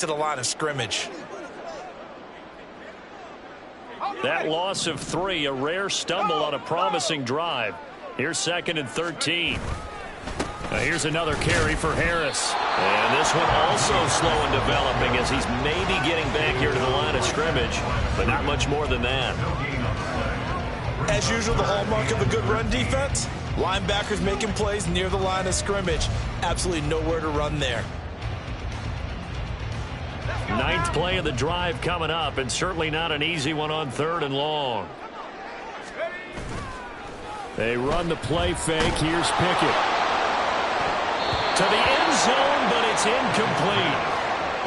to the line of scrimmage. That loss of 3, a rare stumble on a promising drive. Here's 2nd and 13. Here's another carry for Harris. And this one also slow in developing as he's maybe getting back here to the line of scrimmage, but not much more than that. As usual, the hallmark of a good run defense, linebackers making plays near the line of scrimmage. Absolutely nowhere to run there. 9th play of the drive coming up, and certainly not an easy one on 3rd and long. They run the play fake. Here's Pickett. To the end zone, but it's incomplete.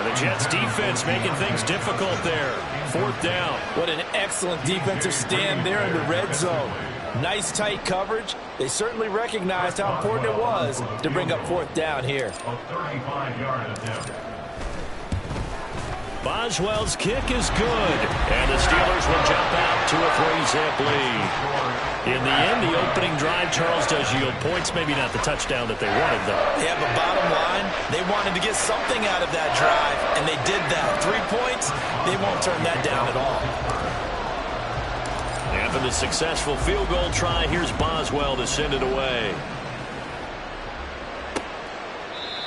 The Jets defense making things difficult there. 4th down. What an excellent defensive stand there in the red zone. Nice tight coverage. They certainly recognized how important it was to bring up 4th down here. Boswell's kick is good, and the Steelers will jump out to a 3-zip lead. In the end, the opening drive, Charles, does yield points. Maybe not the touchdown that they wanted, though. Yeah, but bottom line, they wanted to get something out of that drive, and they did that. 3 points, they won't turn that down at all. After the successful field goal try, here's Boswell to send it away.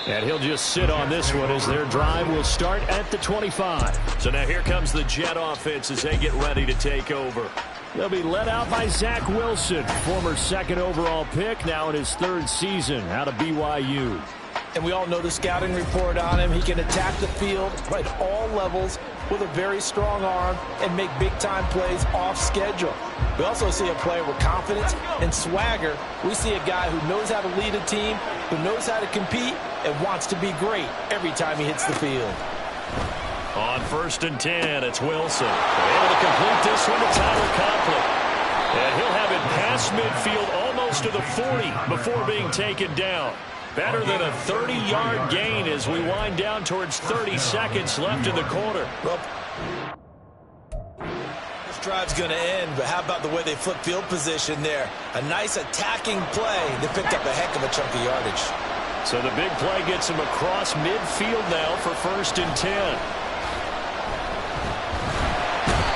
And he'll just sit on this one as their drive will start at the 25. So now here comes the Jet offense as they get ready to take over. They'll be led out by Zach Wilson, former 2nd overall pick, now in his 3rd season out of BYU. And we all know the scouting report on him. He can attack the field at all levels with a very strong arm and make big-time plays off schedule. We also see a player with confidence and swagger. We see a guy who knows how to lead a team, who knows how to compete, and wants to be great every time he hits the field. On 1st and 10, it's Wilson. Able to complete this one to Tyler Conklin. And he'll have it past midfield almost to the 40 before being taken down. Better than a 30-yard gain as we wind down towards 30 seconds left in the quarter. Well, this drive's going to end, but how about the way they flip field position there? A nice attacking play. They picked up a heck of a chunk of yardage. So the big play gets him across midfield now for 1st and 10.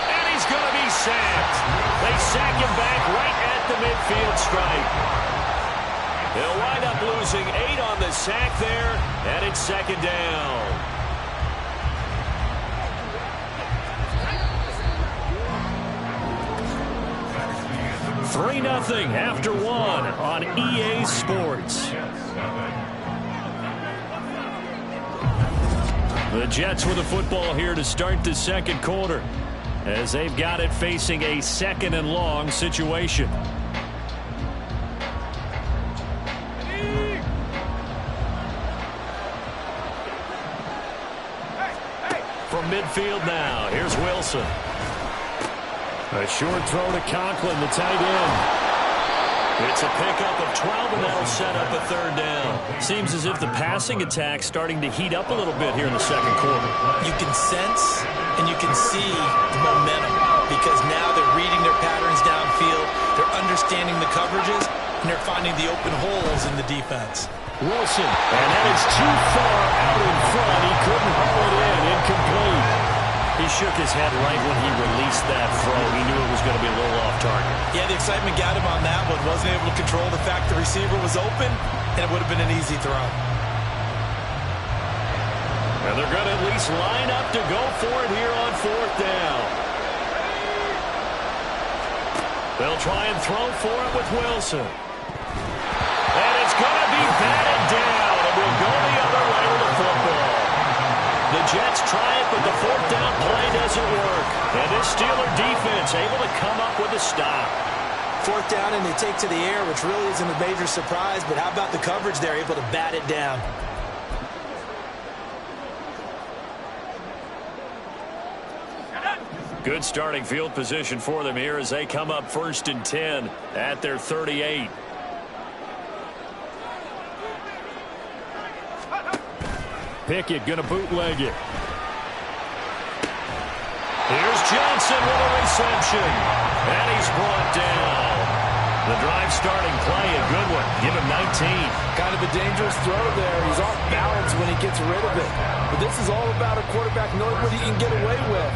And he's going to be sacked. They sack him back right at the midfield stripe. They'll wind up losing 8 on the sack there, and it's 2nd down. Three 3-0 after 1 on EA Sports. The Jets with the football here to start the 2nd quarter, as they've got it facing a 2nd and long situation. From midfield now, here's Wilson. A short throw to Conklin, the tight end. It's a pickup of 12, and that'll set up a 3rd down. Seems as if the passing attack's starting to heat up a little bit here in the 2nd quarter. You can sense and you can see the momentum because now they're reading their patterns downfield, they're understanding the coverages, and they're finding the open holes in the defense. Wilson, and that is too far out in front. He couldn't haul it in. Incomplete. He shook his head right when he released that throw. He knew it was going to be a little off target. Yeah, the excitement got him on that one. Wasn't able to control the fact the receiver was open, and it would have been an easy throw. And they're going to at least line up to go for it here on 4th down. They'll try and throw for it with Wilson. And it's going to be batted down, and we'll go the other way with the football. The Jets try it, but the 4th down play doesn't work. And this Steeler defense able to come up with a stop. 4th down, and they take to the air, which really isn't a major surprise, but how about the coverage there, able to bat it down. Good starting field position for them here as they come up 1st and 10 at their 38. Pickett going to bootleg it. Here's Johnson with a reception. And he's brought down. The drive starting play, a good one. Give him 19. Kind of a dangerous throw there. He's off balance when he gets rid of it. But this is all about a quarterback knowing what he can get away with.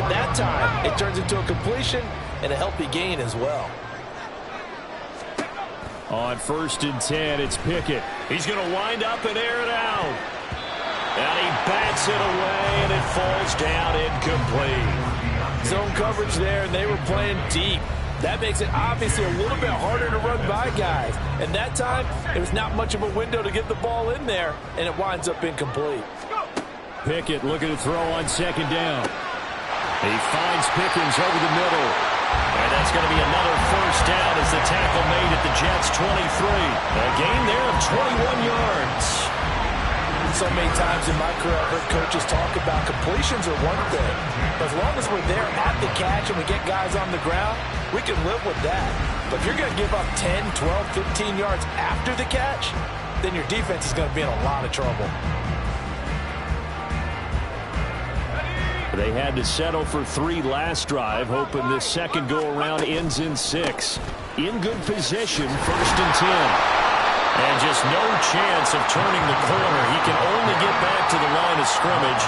At that time, it turns into a completion and a healthy gain as well. On 1st and 10, it's Pickett. He's going to wind up and air it out. And he bats it away, and it falls down incomplete. Zone coverage there, and they were playing deep. That makes it obviously a little bit harder to run by guys. And that time, there was not much of a window to get the ball in there, and it winds up incomplete. Pickett looking to throw on 2nd down. He finds Pickens over the middle. And that's going to be another 1st down as the tackle made at the Jets' 23. A gain there of 21 yards. So many times in my career, I've heard coaches talk about completions are one thing. But as long as we're there at the catch and we get guys on the ground, we can live with that. But if you're going to give up 10, 12, 15 yards after the catch, then your defense is going to be in a lot of trouble. They had to settle for 3 last drive, hoping this second go-around ends in 6. In good position, 1st and 10. And just no chance of turning the corner. He can only get back to the line of scrimmage.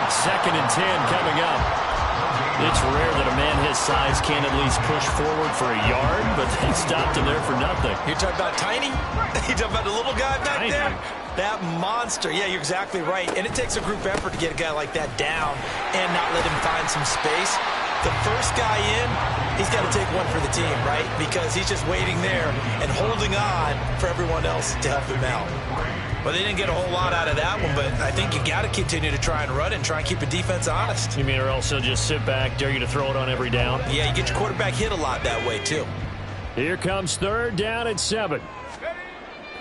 2nd and 10 coming up. It's rare that a man his size can't at least push forward for a yard, but they stopped him there for nothing. You're talking about tiny? You're talking about the little guy back Tiny. there? That monster. Yeah, you're exactly right. And it takes a group effort to get a guy like that down and not let him find some space. The first guy in, he's got to take one for the team, right? Because he's just waiting there and holding on for everyone else to help him out. Well, they didn't get a whole lot out of that one, but I think you got to continue to try and run and try and keep the defense honest. You mean or else he'll just sit back, dare you to throw it on every down? Yeah, you get your quarterback hit a lot that way, too. Here comes 3rd down and 7.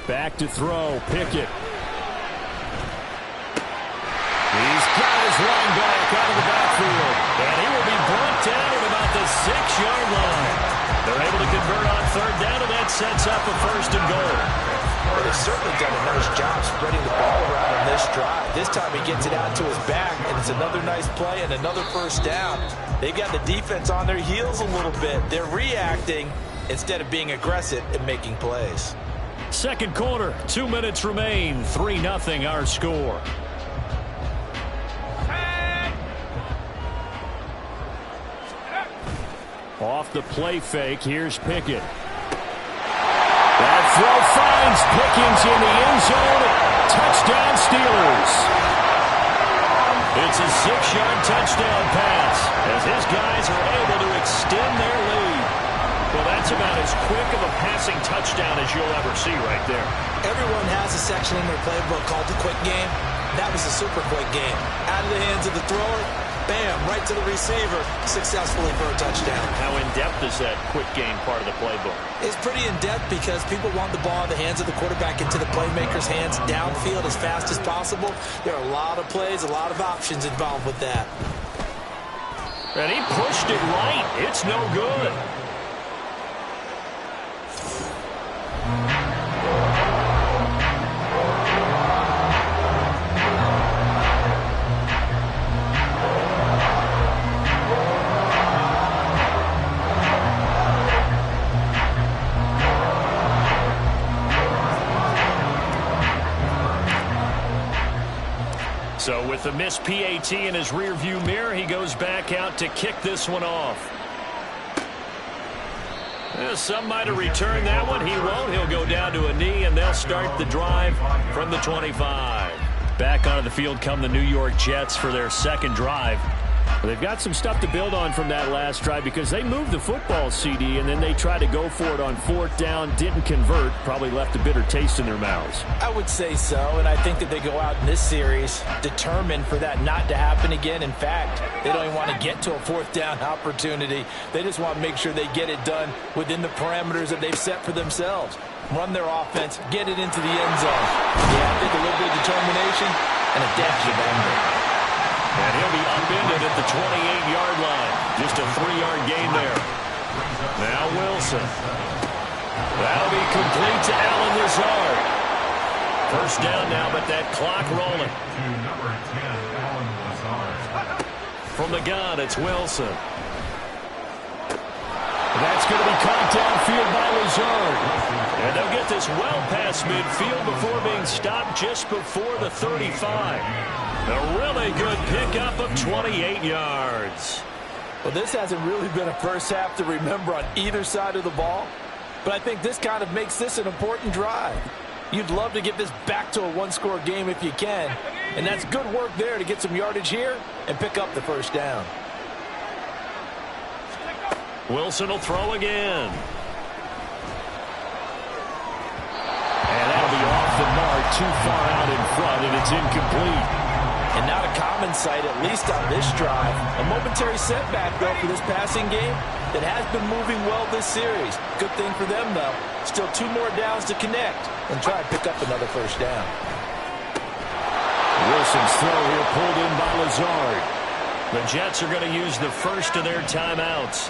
Back to throw, Pickett. He's got his run back out of the backfield. And he will be brought down at about the 6-yard line. They're able to convert on 3rd down, and that sets up a 1st and goal. Well, they've certainly done a nice job spreading the ball around on this drive. This time he gets it out to his back, and it's another nice play and another 1st down. They've got the defense on their heels a little bit. They're reacting instead of being aggressive and making plays. 2nd quarter, 2 minutes remain. 3-0 our score. Off the play fake, here's Pickett. That throw finds Pickens in the end zone. Touchdown Steelers. It's a 6-yard touchdown pass as his guys are able to extend their lead. Well, that's about as quick of a passing touchdown as you'll ever see right there. Everyone has a section in their playbook called the quick game. That was a super quick game. Out of the hands of the thrower, bam, right to the receiver, successfully for a touchdown. How in-depth is that quick game part of the playbook? It's pretty in-depth because people want the ball in the hands of the quarterback into the playmaker's hands downfield as fast as possible. There are a lot of plays, a lot of options involved with that. And he pushed it right. It's no good. So with the missed PAT in his rearview mirror, he goes back out to kick this one off. Some might have returned that one. He won't. He'll go down to a knee, and they'll start the drive from the 25. Back onto the field come the New York Jets for their 2nd drive. Well, they've got some stuff to build on from that last drive because they moved the football, CD, and then they tried to go for it on 4th down, didn't convert, probably left a bitter taste in their mouths. I would say so, and I think that they go out in this series determined for that not to happen again. In fact, they don't even want to get to a 4th down opportunity. They just want to make sure they get it done within the parameters that they've set for themselves. Run their offense, get it into the end zone. Yeah, I think a little bit of determination and a dash of anger. And he'll be upended at the 28-yard line. Just a 3-yard gain there. Now Wilson. That'll be complete to Allen Lazard. 1st down now, but that clock rolling. From the gun, it's Wilson. That's going to be caught downfield by Lazard. And they'll get this well past midfield before being stopped just before the 35. A really good pickup of 28 yards. Well, this hasn't really been a first half to remember on either side of the ball, but I think this kind of makes this an important drive. You'd love to get this back to a one-score game if you can, and that's good work there to get some yardage here and pick up the first down. Wilson will throw again. And that'll be off the mark, too far out in front, and it's incomplete. And not a common sight, at least on this drive. A momentary setback, though, for this passing game that has been moving well this series. Good thing for them, though. Still 2 more downs to connect and try to pick up another first down. Wilson's throw here pulled in by Lazard. The Jets are going to use the first of their timeouts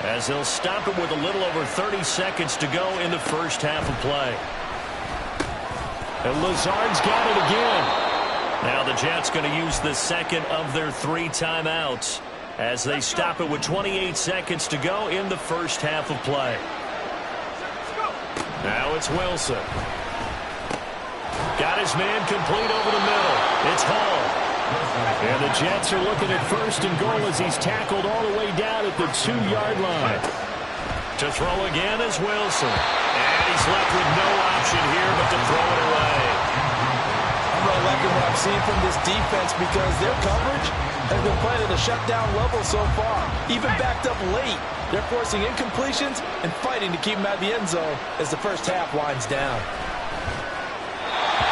as they'll stop it with a little over 30 seconds to go in the first half of play. And Lazard's got it again. Now the Jets going to use the second of their 3 timeouts as they stop it with 28 seconds to go in the first half of play. Now it's Wilson. Got his man complete over the middle. It's Hall. And the Jets are looking at first and goal as he's tackled all the way down at the 2-yard line. To throw again is Wilson. And he's left with no option here but to throw it away. I'm really liking what I've seen from this defense because their coverage has been playing at a shutdown level so far. Even backed up late, they're forcing incompletions and fighting to keep them out of the end zone as the first half winds down.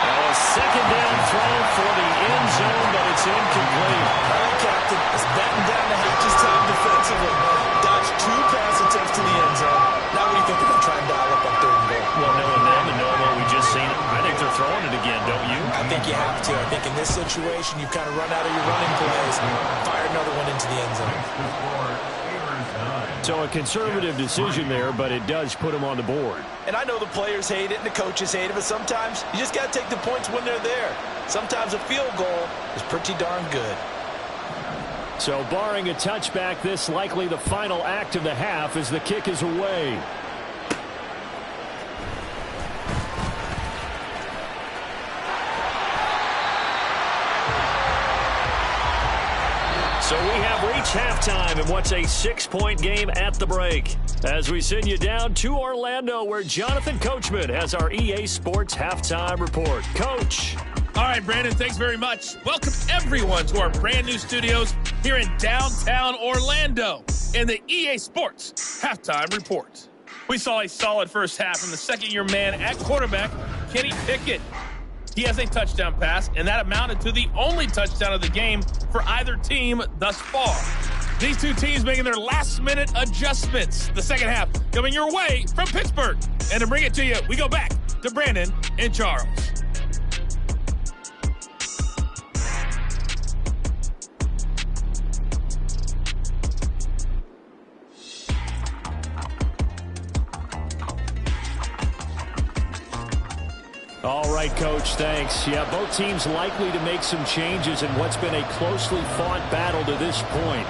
Now a second down throw for the end zone, but it's incomplete. All right, Captain, it's batten down the hatches time defensively. Dodge 2 pass attempts to the end zone. Now what do you think they're going to try and dial up on 3rd and goal? Well, knowing them and knowing what we just seen, I think they're throwing it again, don't you? I think you have to. I think in this situation, you kind of run out of your running plays, fire another one into the end zone. So a conservative decision there, but it does put them on the board. And I know the players hate it and the coaches hate it, but sometimes you just got to take the points when they're there. Sometimes a field goal is pretty darn good. So barring a touchback, this likely the final act of the half as the kick is away. So we have reached halftime in what's a 6-point game at the break. As we send you down to Orlando, where Jonathan Coachman has our EA Sports Halftime Report. Coach. All right, Brandon, thanks very much. Welcome, everyone, to our brand-new studios here in downtown Orlando in the EA Sports Halftime Report. We saw a solid first half from the second-year man at quarterback, Kenny Pickett. He has a touchdown pass, and that amounted to the only touchdown of the game for either team thus far. These 2 teams making their last-minute adjustments. The second half coming your way from Pittsburgh. And to bring it to you, we go back to Brandon and Charles. All right, Coach, thanks. Yeah, both teams likely to make some changes in what's been a closely fought battle to this point.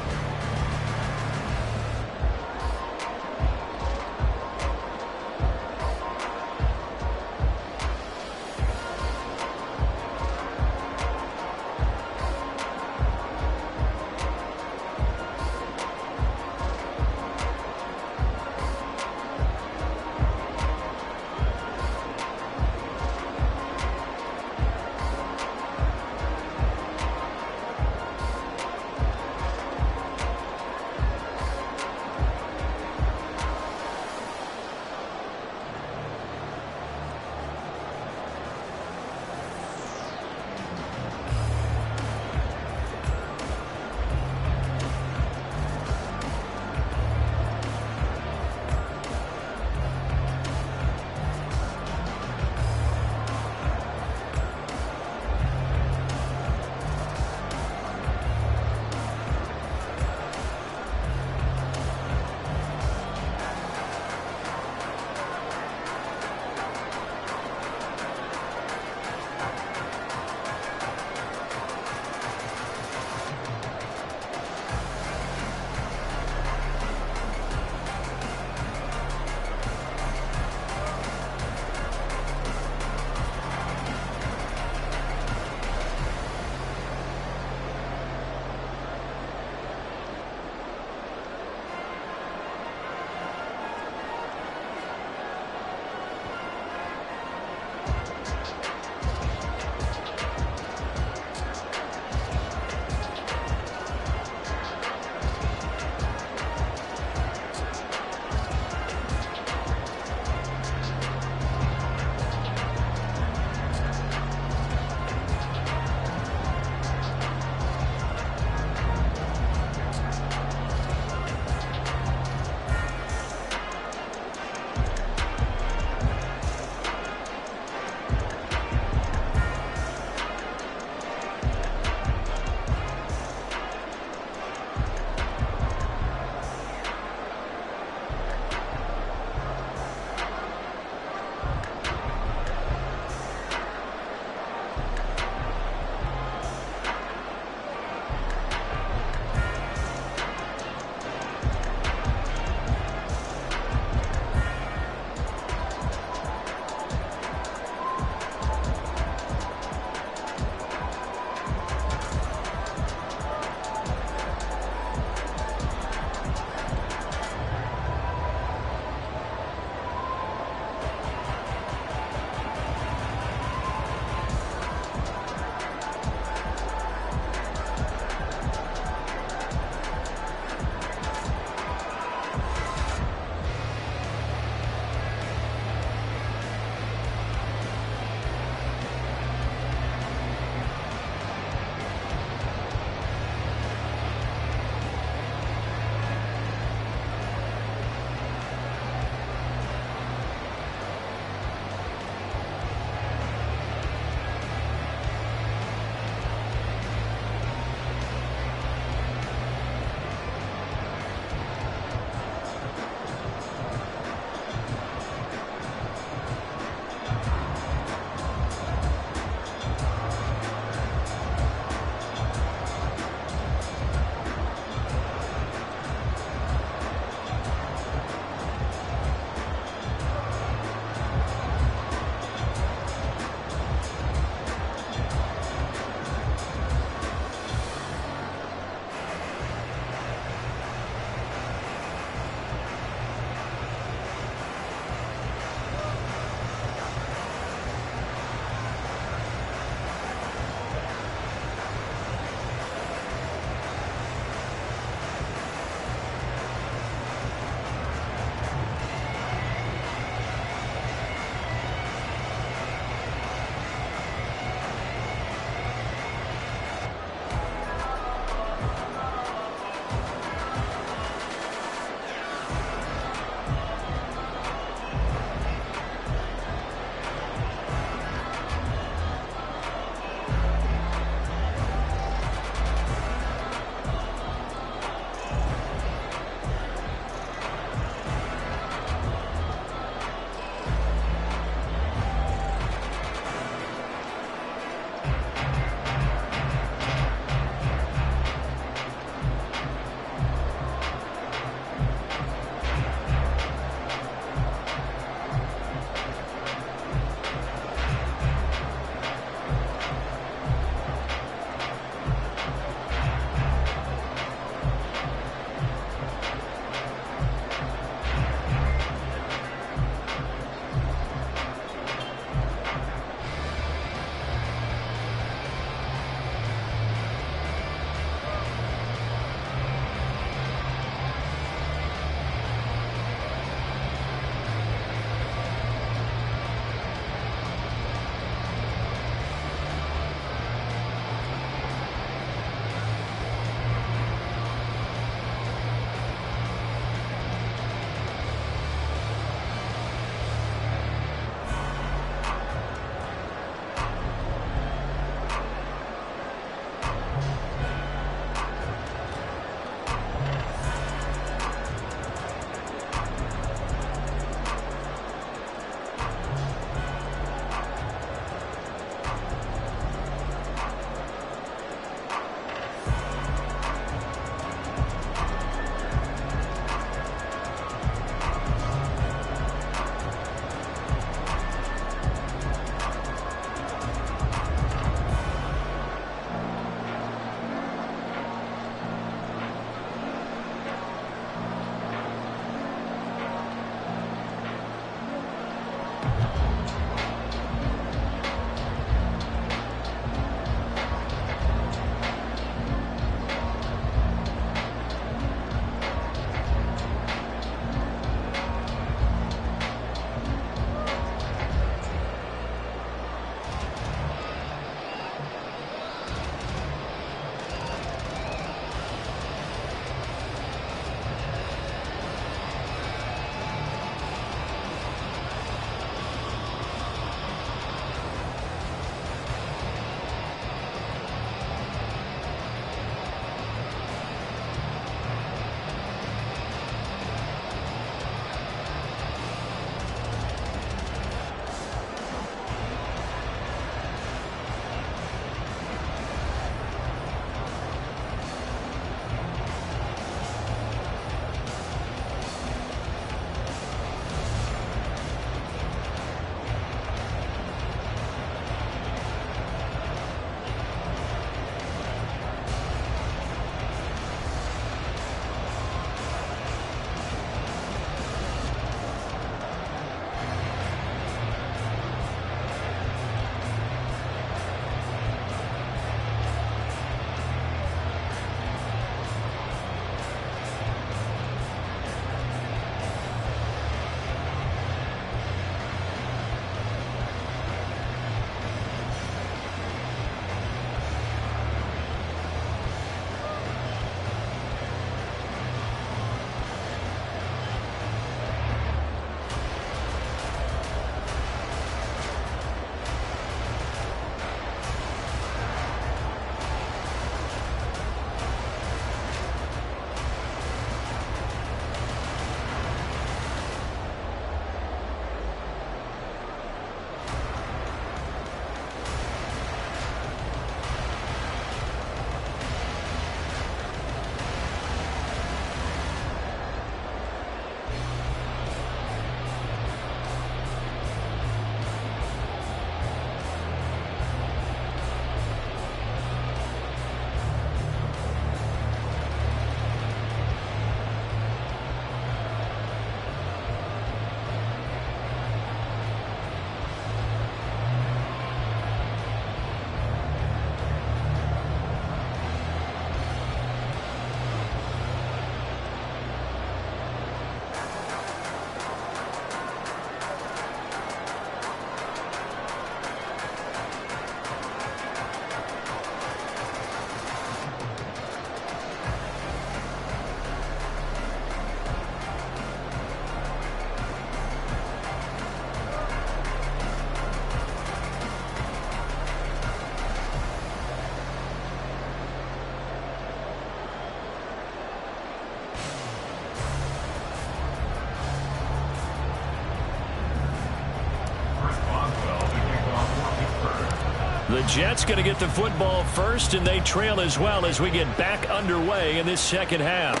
The Jets going to get the football first, and they trail as well as we get back underway in this second half.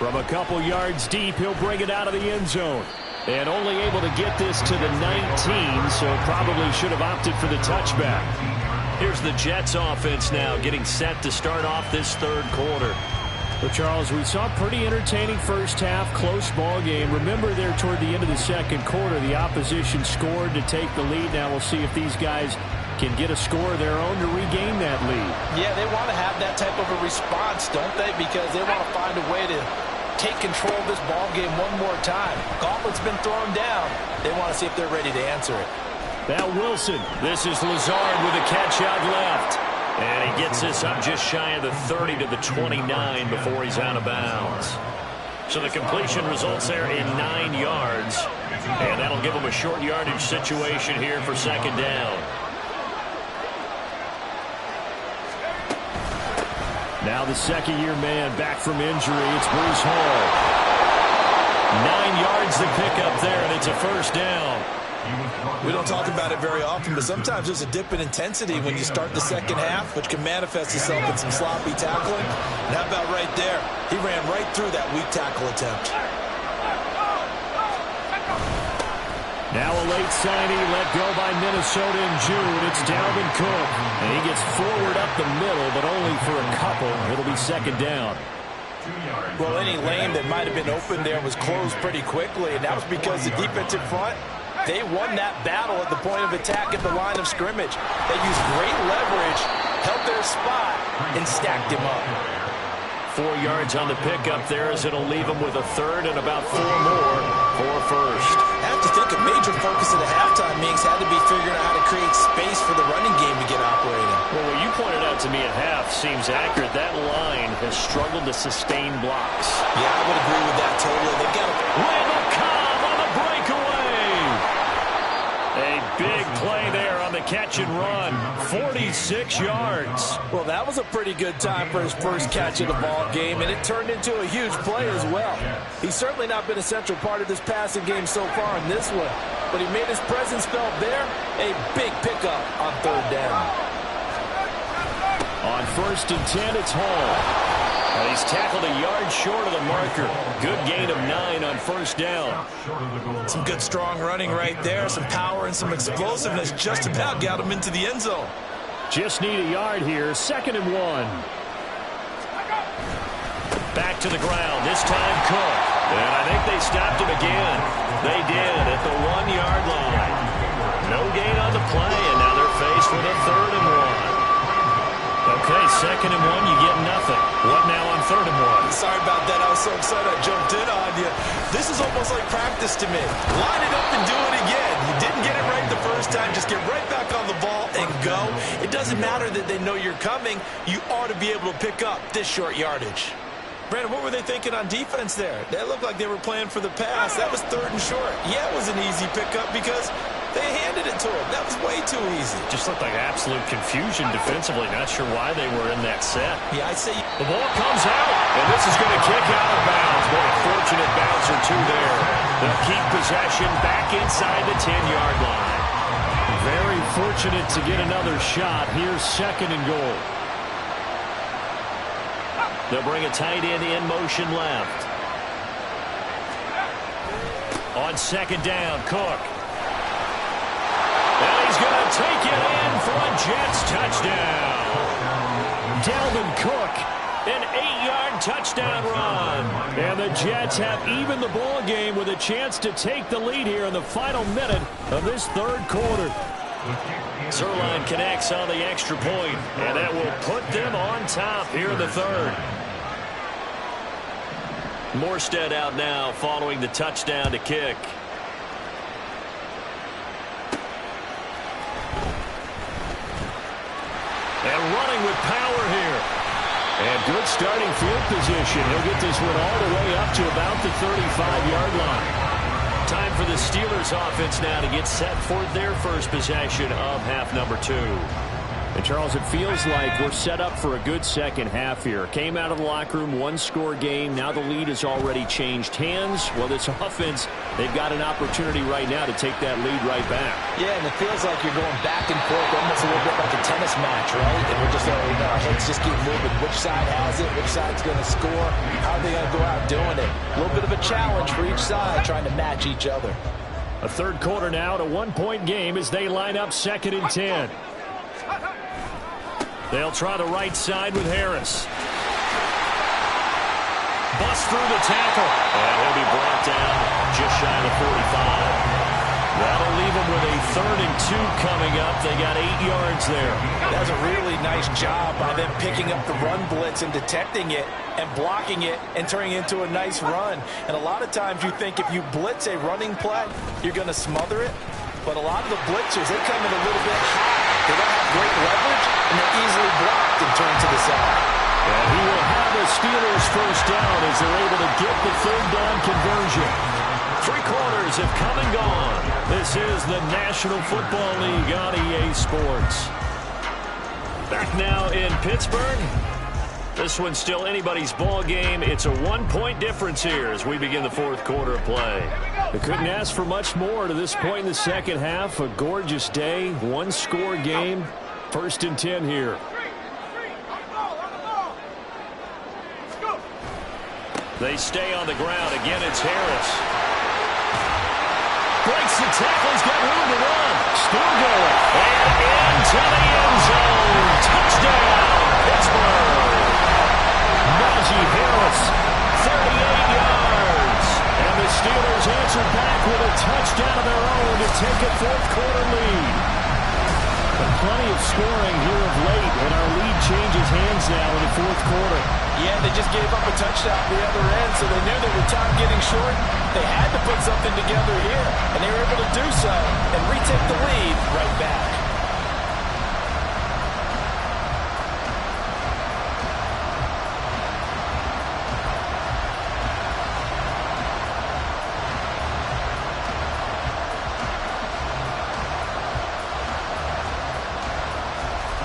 From a couple yards deep, he'll bring it out of the end zone. And only able to get this to the 19, so probably should have opted for the touchback. Here's the Jets offense now getting set to start off this third quarter. Well, Charles, we saw a pretty entertaining first half, close ball game. Remember there toward the end of the second quarter, the opposition scored to take the lead. Now we'll see if these guys can get a score of their own to regain that lead. Yeah, they want to have that type of a response, don't they? Because they want to find a way to take control of this ball game one more time. Gauntlet's been thrown down. They want to see if they're ready to answer it. Now Wilson. This is Lazard with a catch out left. And he gets this up just shy of the 30 to the 29 before he's out of bounds. So the completion results there in 9 yards. And that'll give him a short yardage situation here for second down. Now the second-year man back from injury. It's Bruce Hall. 9 yards to pick up there, and it's a first down. We don't talk about it very often, but sometimes there's a dip in intensity when you start the second half, which can manifest itself in some sloppy tackling. And how about right there? He ran right through that weak tackle attempt. Now a late signing let go by Minnesota in June. It's Dalvin Cook. And he gets forward up the middle, but only for a couple. It'll be second down. Well, any lane that might have been open there was closed pretty quickly, and that was because the defensive front, they won that battle at the point of attack at the line of scrimmage. They used great leverage, held their spot, and stacked him up. 4 yards on the pickup there as it'll leave him with a third and about 4 more for first. I have to think a major focus of the halftime meetings had to be figuring out how to create space for the running game to get operating. Well, what you pointed out to me at half seems accurate. That line has struggled to sustain blocks. Yeah, I would agree with that totally. They've got Randall Cobb on the breakaway. A big play there on the catch and run. 46 yards. Well, that was a pretty good time for his first catch of the ball game, and it turned into a huge play as well. He's certainly not been a central part of this passing game so far in this one, but he made his presence felt there. A big pickup on third down. On first and 10, it's Hall. And he's tackled a yard short of the marker. Good gain of 9 on first down. some good strong running right there, some power and some explosiveness. Just about got him into the end zone. Just need a yard here. 2nd and 1. Back to the ground. This time Cook. And I think they stopped him again. They did at the 1-yard line. No gain on the play, and now they're faced with a 3rd and 1. Okay, 2nd and 1, you get nothing. What now on 3rd and 1? Sorry about that. I was so excited I jumped in on you. This is almost like practice to me. Line it up and do it again. You didn't get it right the first time. Just get right back on the ball and go. It doesn't matter that they know you're coming. You ought to be able to pick up this short yardage. Brandon, what were they thinking on defense there? They looked like they were playing for the pass. That was 3rd and short. Yeah, it was an easy pickup because they handed it to him. That was way too easy. Just looked like absolute confusion defensively. Not sure why they were in that set. Yeah, I'd say the ball comes out, and this is going to kick out of bounds. Boy, a fortunate bounce or two there. They'll keep possession back inside the 10-yard line. Very fortunate to get another shot. Here's 2nd and goal. They'll bring a tight end in motion left. On 2nd down, Cook. And he's going to take it in for a Jets touchdown. Dalvin Cook, an 8-yard touchdown run. And the Jets have evened the ball game with a chance to take the lead here in the final minute of this 3rd quarter. Zuerlein connects on the extra point, and that will put them on top here in the 3rd. Morstead out now following the touchdown to kick. And running with power here. And good starting field position. He'll get this one all the way up to about the 35-yard line. Time for the Steelers offense now to get set for their first possession of half number 2. And Charles, it feels like we're set up for a good second half here. Came out of the locker room, one-score game. Now the lead has already changed hands. Well, this offense, they've got an opportunity right now to take that lead right back. Yeah, and it feels like you're going back and forth, almost a little bit like a tennis match, right? And we're just letting our heads just keep moving. Which side has it? Which side's going to score? How are they going to go out doing it? A little bit of a challenge for each side, trying to match each other. A third quarter now, a one-point game as they line up 2nd and 10. They'll try the right side with Harris. Bust through the tackle. And he'll be brought down just shy of the 45. That'll leave them with a 3rd and 2 coming up. They got 8 yards there. That was a really nice job by them picking up the run blitz and detecting it and blocking it and turning it into a nice run. And a lot of times you think if you blitz a running play, you're going to smother it. But a lot of the blitzers, they come in a little bit high. They don't have great leverage, and they're easily blocked and turned to the side. And he will have the Steelers first down as they're able to get the 3rd down conversion. 3 quarters have come and gone. This is the National Football League on EA Sports. Back now in Pittsburgh. This one's still anybody's ball game. It's a 1-point difference here as we begin the 4th quarter of play. We couldn't ask for much more to this point in the second half. A gorgeous day, 1-score game. 1st and 10 here. They stay on the ground. Again, it's Harris. Breaks the tackle. He's got room to run. Still going. And into the end zone. Touchdown, Pittsburgh. Najee Harris, 38 yards. And the Steelers answer back with a touchdown of their own to take a 4th quarter lead. But plenty of scoring here of late, and our lead changes hands now in the 4th quarter. Yeah, they just gave up a touchdown at the other end, so they knew that with time getting short, they had to put something together here, and they were able to do so and retake the lead right back.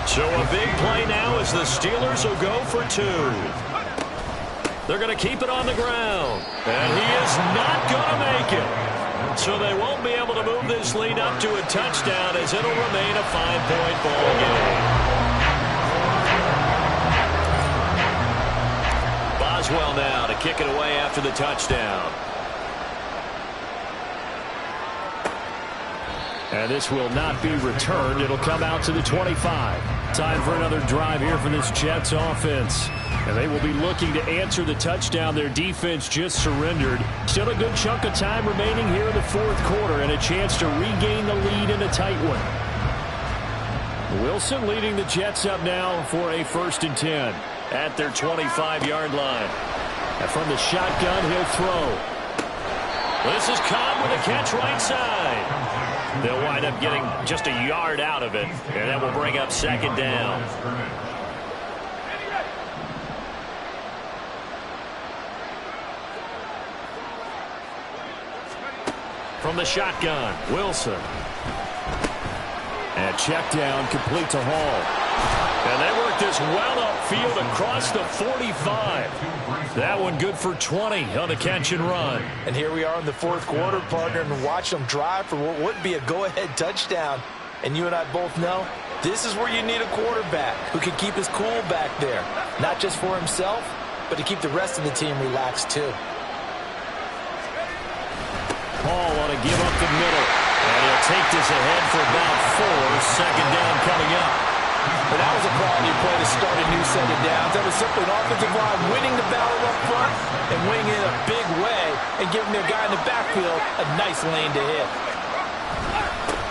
So a big play now as the Steelers will go for 2. They're going to keep it on the ground. And he is not going to make it. So they won't be able to move this lead up to a touchdown as it'll remain a 5-point ball game. Boswell now to kick it away after the touchdown. And this will not be returned. It'll come out to the 25. Time for another drive here for this Jets offense. And they will be looking to answer the touchdown their defense just surrendered. Still a good chunk of time remaining here in the 4th quarter and a chance to regain the lead in a tight one. Wilson leading the Jets up now for a 1st and 10 at their 25-yard line. And from the shotgun, he'll throw. This is Cobb with a catch right side. They'll wind up getting just a yard out of it, and that will bring up 2nd down. From the shotgun, Wilson. And check down, complete to Hall. And they work this well upfield across the 45. That one good for 20 on the catch and run. And here we are in the 4th quarter, partner, and watch them drive for what would be a go-ahead touchdown. And you and I both know this is where you need a quarterback who can keep his cool back there. Not just for himself, but to keep the rest of the team relaxed too. Paul on a give up the middle. And he'll take this ahead for about 4. 2nd down coming up. But that was a quality play to start a new set of downs. That was simply an offensive line winning the battle up front and winning it in a big way and giving their guy in the backfield a nice lane to hit.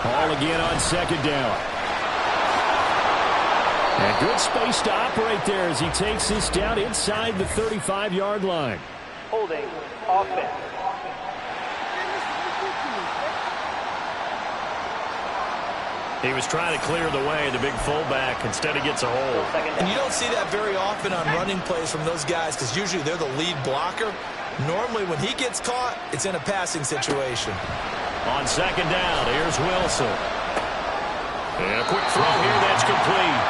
Paul again on 2nd down. And good space to operate there as he takes this down inside the 35-yard line. Holding offense. He was trying to clear the way, the big fullback. Instead, he gets a hold. And you don't see that very often on running plays from those guys because usually they're the lead blocker. Normally, when he gets caught, it's in a passing situation. On 2nd down, here's Wilson. And a quick throw here, that's complete.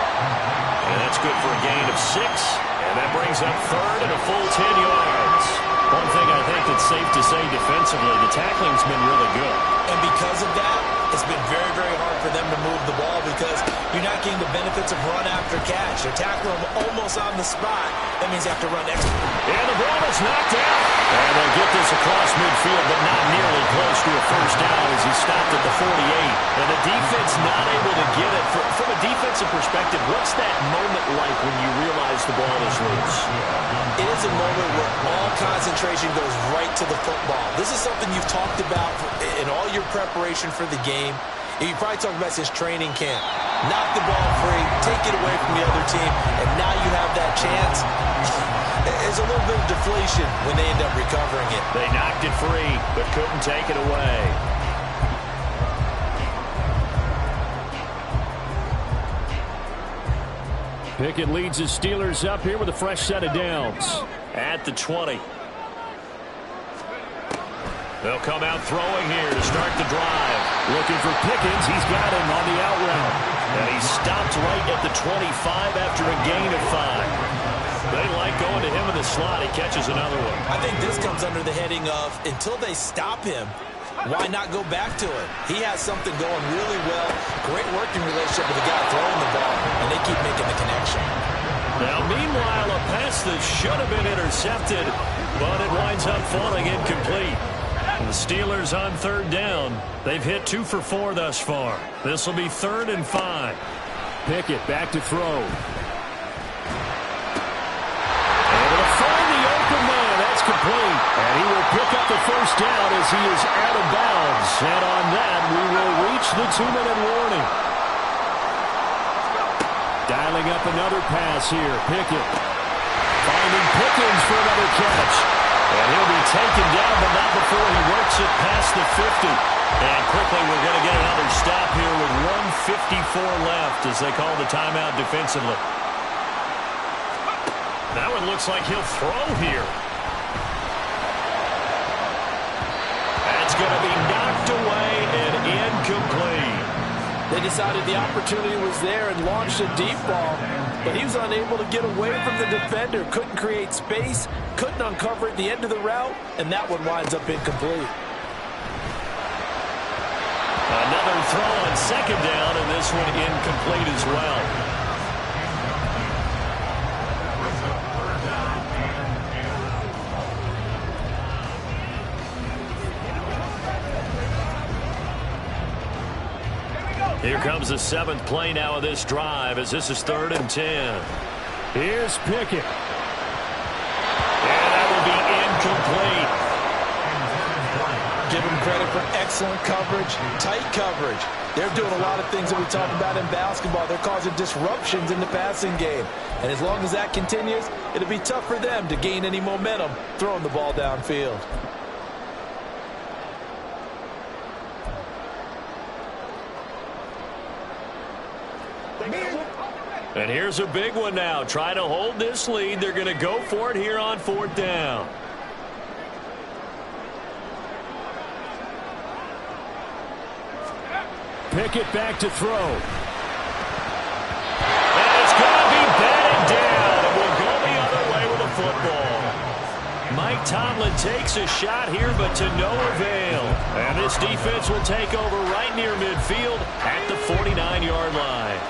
And that's good for a gain of 6. And that brings up third and a full 10 yards. One thing I think that's safe to say defensively, the tackling's been really good. And because of that, it's been very, very hard for them to move the ball because you're not getting the benefits of run after catch. They're tackling them almost on the spot. That means they have to run extra. And the ball is knocked out. And they'll get this across midfield, but not nearly close to a first down as he stopped at the 48. And the defense not able to get it. From a defensive perspective, what's that moment like when you realize the ball is loose? It is a moment where all concentration goes right to the football. This is something you've talked about in all your preparation for the game. You probably talked about since training camp. Knock the ball free, take it away from the other team, and now you have that chance. There's a little bit of deflation when they end up recovering it. They knocked it free, but couldn't take it away. Pickett leads his Steelers up here with a fresh set of downs. At the 20. They'll come out throwing here to start the drive. Looking for Pickens. He's got him on the out route. And he stopped right at the 25 after a gain of 5. They like going to him in the slot. He catches another one. I think this comes under the heading of until they stop him, why not go back to it? He has something going really well. Great working relationship with the guy throwing the ball, and they keep making the connection. Now, meanwhile, a pass that should have been intercepted, but it winds up falling incomplete. The Steelers on third down. They've hit 2 for 4 thus far. This will be 3rd and 5. Pickett back to throw. Able to find the open man. That's complete. And he will pick up the first down as he is out of bounds. And on that, we will reach the 2-minute warning. Dialing up another pass here. Pickett finding Pickens for another catch. And he'll be taken down, but not before he works it past the 50. And quickly, we're going to get another stop here with 1:54 left as they call the timeout defensively. That one looks like he'll throw here. That's going to be knocked away and incomplete. They decided the opportunity was there and launched a deep ball, but he was unable to get away from the defender. Couldn't create space, couldn't uncover at the end of the route, and that one winds up incomplete. Another throw on second down, and this one incomplete as well. Here comes the 7th play now of this drive as this is 3rd and 10. Here's Pickett. And that will be incomplete. Give him credit for excellent coverage, tight coverage. They're doing a lot of things that we talk about in basketball. They're causing disruptions in the passing game. And as long as that continues, it'll be tough for them to gain any momentum throwing the ball downfield. And here's a big one now. Try to hold this lead. They're going to go for it here on 4th down. Pickett back to throw. And it's going to be batted down. And we'll go the other way with the football. Mike Tomlin takes a shot here, but to no avail. And this defense will take over right near midfield at the 49-yard line.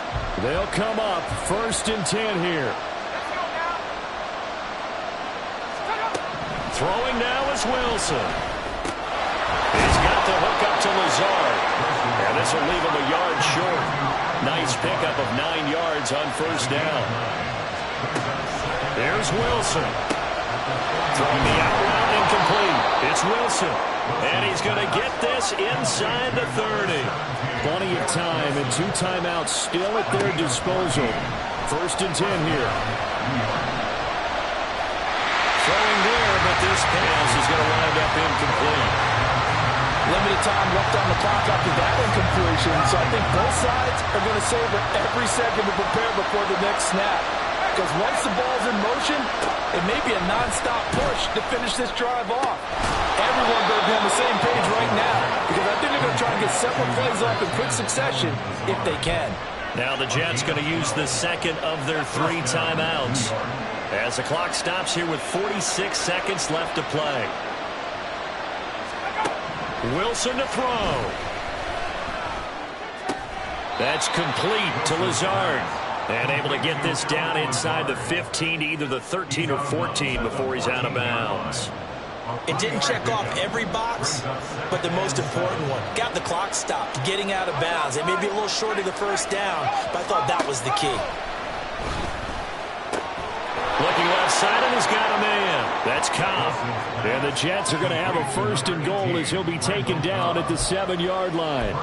They'll come up 1st and 10 here. Throwing now is Wilson. He's got the hook up to Lazard. And this will leave him a yard short. Nice pickup of 9 yards on 1st down. There's Wilson. Throwing the out route incomplete. It's Wilson. And he's going to get this inside the 30. Plenty of time and 2 timeouts still at their disposal. 1st and 10 here. Throwing there, but this pass is going to wind up incomplete. Limited time left on the clock after that incompletion, so I think both sides are going to savor every second to prepare before the next snap. because once the ball's in motion, it may be a non-stop push to finish this drive off. Everyone better be on the same page right now, because I think they're going to try and get several plays off in quick succession if they can. Now the Jets going to use the second of their 3 timeouts as the clock stops here with 46 seconds left to play. Wilson to throw. That's complete to Lazard. And able to get this down inside the 15 to either the 13 or 14 before he's out of bounds. It didn't check off every box, but the most important one. Got the clock stopped, getting out of bounds. It may be a little short of the first down, but I thought that was the key. Looking left side, and he's got a man. That's Cobb. And the Jets are going to have a 1st and goal as he'll be taken down at the 7-yard line.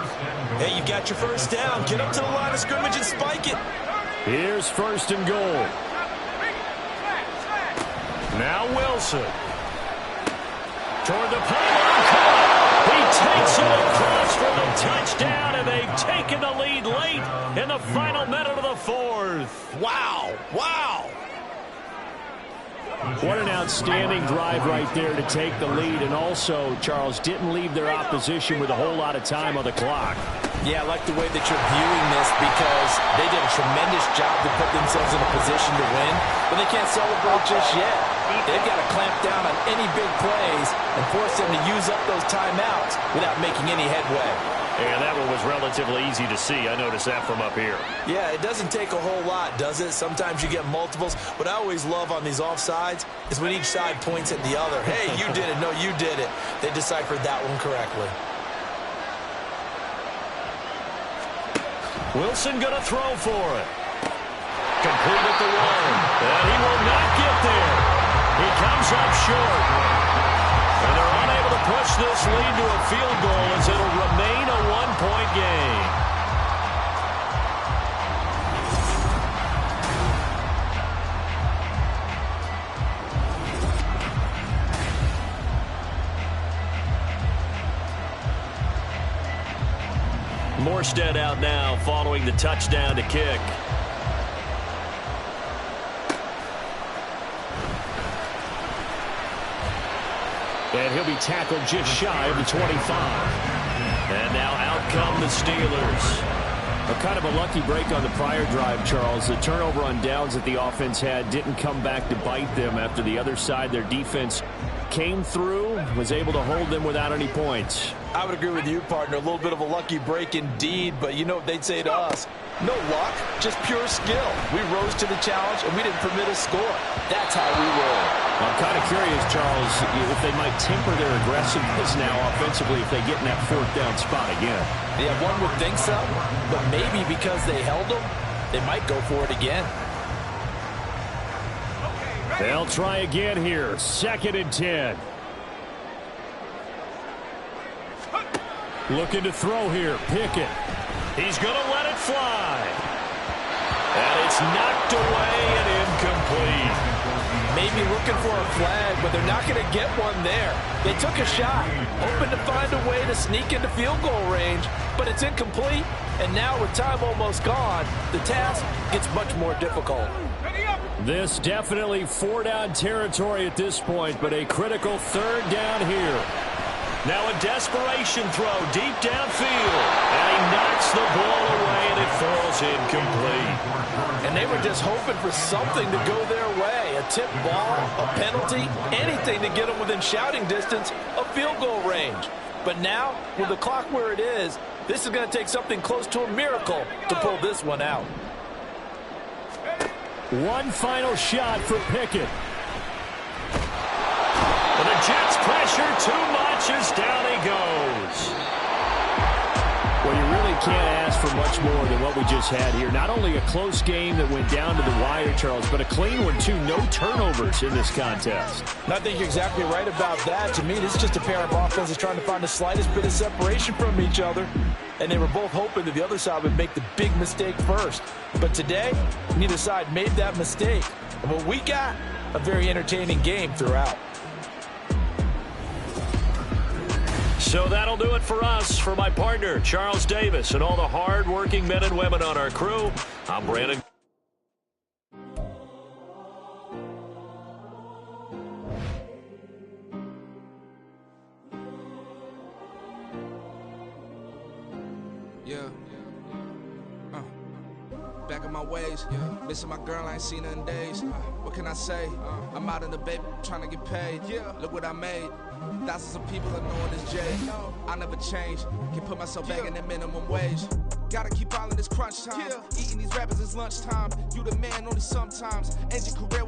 Hey, you got your first down. Get up to the line of scrimmage and spike it. Here's 1st and goal. Now Wilson. Toward the pylon. He takes it across for the touchdown, and they've taken the lead late in the final minute of the 4th. Wow. Wow. What an outstanding drive right there to take the lead, and also, Charles, didn't leave their opposition with a whole lot of time on the clock. Yeah, I like the way that you're viewing this because they did a tremendous job to put themselves in a position to win, but they can't celebrate just yet. They've got to clamp down on any big plays and force them to use up those timeouts without making any headway. And that one was relatively easy to see. I noticed that from up here. Yeah, it doesn't take a whole lot, does it? Sometimes you get multiples. What I always love on these offsides is when each side points at the other. Hey, you did it. No, you did it. They deciphered that one correctly. Wilson going to throw for it. Complete at the 1. And he will not get there. He comes up short. And they're unable to push this lead to a field goal as it'll remain a 1-point game. Morstead out now following the touchdown to kick. And he'll be tackled just shy of the 25. And now out come the Steelers. A kind of a lucky break on the prior drive, Charles. The turnover on downs that the offense had didn't come back to bite them after the other side. Their defense came through, was able to hold them without any points. I would agree with you, partner. A little bit of a lucky break indeed, but you know what they'd say to us? No luck, just pure skill. We rose to the challenge, and we didn't permit a score. That's how we roll. I'm kind of curious, Charles, if they might temper their aggressiveness now offensively if they get in that 4th down spot again. Yeah, one would think so, but maybe because they held them, they might go for it again. They'll try again here. 2nd and 10. Looking to throw here. Pickett. He's going to let it fly. And it's knocked away and incomplete. Maybe looking for a flag, but they're not going to get one there. They took a shot, hoping to find a way to sneak into field goal range, but it's incomplete. And now with time almost gone, the task gets much more difficult. This definitely 4-down territory at this point, but a critical 3rd down here. Now a desperation throw deep downfield. And he knocks the ball away, and it falls incomplete. And they were just hoping for something to go their way. A tip ball, a penalty, anything to get them within shouting distance of field goal range. But now, with the clock where it is, this is going to take something close to a miracle to pull this one out. One final shot for Pickett. And the Jets pressure too much as down he goes. Well, you really can't ask for much more than what we just had here. Not only a close game that went down to the wire, Charles, but a clean one, too. No turnovers in this contest. And I think you're exactly right about that. To me, this is just a pair of offenses trying to find the slightest bit of separation from each other. And they were both hoping that the other side would make the big mistake first. But today, neither side made that mistake. And what we got, a very entertaining game throughout. So that'll do it for us. For my partner, Charles Davis, and all the hard-working men and women on our crew, I'm Brandon. on my ways. Missing my girl, I ain't seen her in days. What can I say? I'm out in the baby, trying to get paid. Look what I made. Thousands of people are knowing this Jay. I never change. Can put myself back in the minimum wage. Gotta keep all in this crunch time. Eating these rappers is lunchtime. You the man only sometimes. End your career with